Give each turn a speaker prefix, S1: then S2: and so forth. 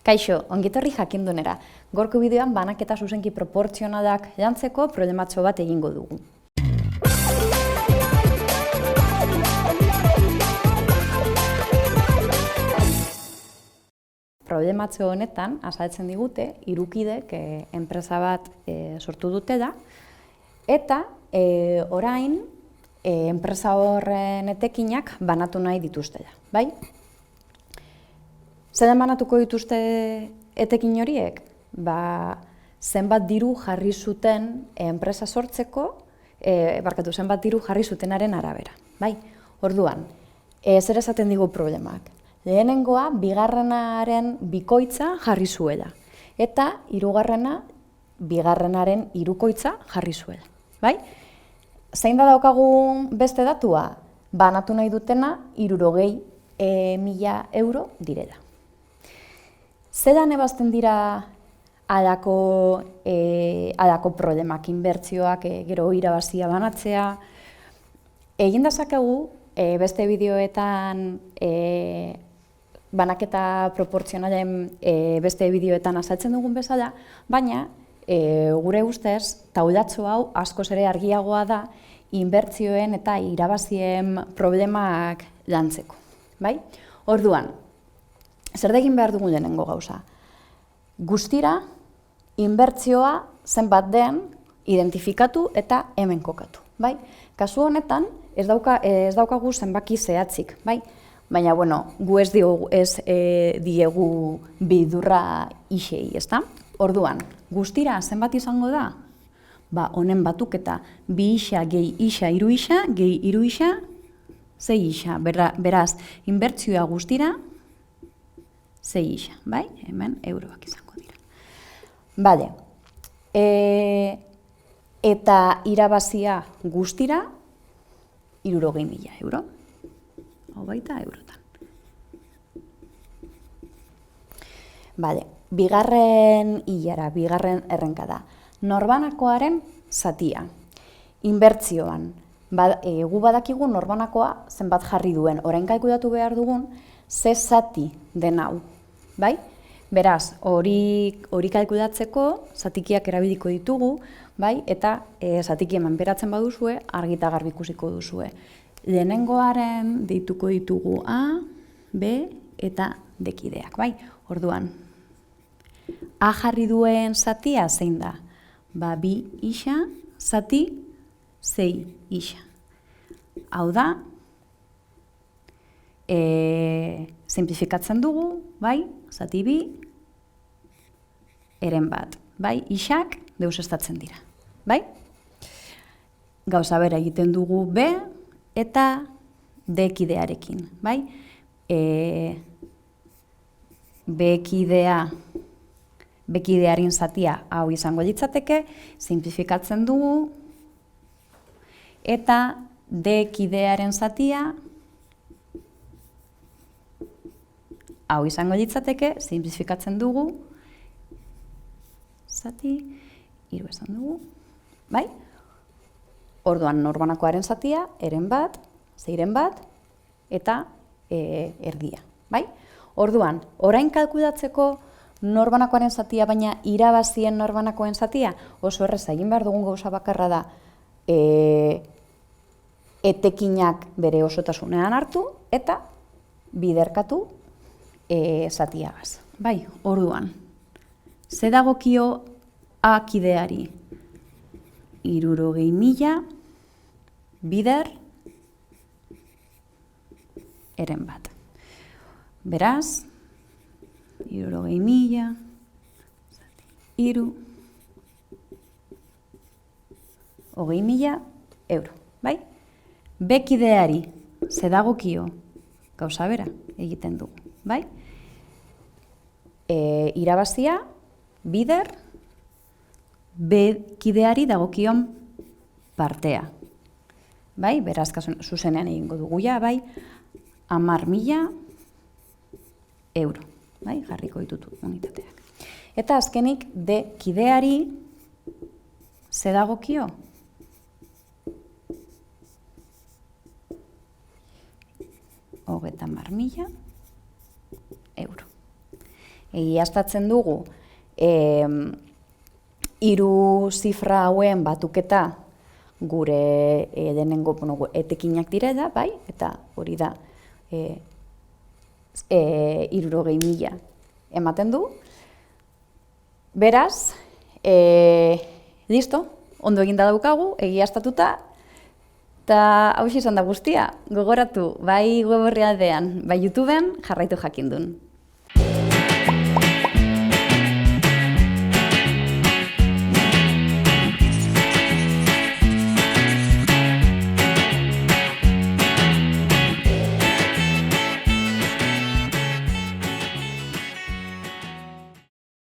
S1: Kaixo, ongitorri jakindunera. Gorko bideoan banaketa zuzenki proportzionalak jantzeko problematxo bat egingo dugu. Problematxo honetan azaltzen digute hirukidek enpresa bat sortu dutela eta orain enpresa horren etekinak banatu nahi dituztela, bai? Zelan banatuko dituzte etekin horiek? Zenbat diru jarri zuten enpresa sortzeko, zenbat diru jarri zutenaren arabera, bai? Orduan, zer esaten digu problemak? Lehenengoa, bigarrenaren bikoitza jarri zuela, eta hirugarrena, bigarrenaren hirukoitza jarri zuela, bai? Zein da daukagun beste datua? Banatu nahi dutena 60.000 euro direla. Zelan ebazten dira halako problemak, inbertsioak, gero irabazia banatzea? Egin dezakegu beste bideoetan, banaketa proportzionalen beste bideoetan azaltzen dugun bezala, baina gure ustez taulatxo hau askoz ere argiagoa da inbertsioen eta irabazien problemak lantzeko, bai? Orduan, zer egin behar dugu lehenengo gauza? Guztira, inbertsioa zenbat den identifikatu eta hemen kokatu, bai? Kasu honetan, ez daukagu zenbaki zehatzik, bai? Baina, gu ez diegu bidurra isei, ezta? Orduan, guztira zenbat izango da? Honen batuketa 2 isa, gehi isa, 3 isa, gehi 3 isa, 6 isa. Beraz, inbertsioa guztira 6 isa, bai? Hemen euroak izango dira. Bale, eta irabazia guztira 60.000 euro. Hau baita eurotan. Bale, bigarren hilara, bigarren errenka da. Norbanakoaren zatia. Inbertsioan. Gu badakigu norbanakoa zenbat jarri duen. Orain kalkulatu behar dugun, ze zati den hau. Bai? Beraz, hori kalkulatzeko zatikiak erabiliko ditugu, bai? Eta zatiki eman beratzen baduzue, argi eta garbi ikusiko duzue. Lehenengoaren deituko ditugu A, B eta D kideak, bai? Orduan, A jarri duen zatia zein da? 2 isa, zati 6 isa. Hau da, simplifikatzen dugu, bai? Zati 2, eren bat, bai? Isak deusestatzen dira, bai? Gauza bera egiten dugu B eta D kidearekin, bai? B kidearen zatia hau izango litzateke, simplifikatzen dugu, eta D kidearen zatia hau izango litzateke, simplifikatzen dugu, zati, 3 esan dugu, bai? Orduan, norbanakoaren zatia, eren bat, zeiren bat, eta erdia, bai? Orduan, orain kalkulatzeko norbanakoaren zatia, baina irabazien norbanakoen zatia, oso erreza egin behar dugun gauza bakarra da, etekinak bere osotasunean hartu, eta biderkatu zatiagaz. Bai, orduan, ze dagokio A kideari? 60.000 bider eren bat. Beraz, 60.000, 3, 20.000 euro, bai? B kideari ze dagokio gauza bera egiten dugu, bai? Irabazia, bider, B kideari dagokion partea. Bai, beraz, zuzenean egingo dugu ja, bai, 10.000 euro. Bai, jarriko ditutu unitateak. Eta azkenik, D kideari ze dagokio? 30.000 euro. egiaztatzen dugu hiru zifra hauen batuketa gure denengo etekinak direla, bai, eta hori da 60.000 ematen du. Beraz, listo, ondo eginda daukagu, egiaztatuta, eta hau izan da guztia, gogoratu, bai web orrialdean, bai YouTubeen jarraitu jakindun.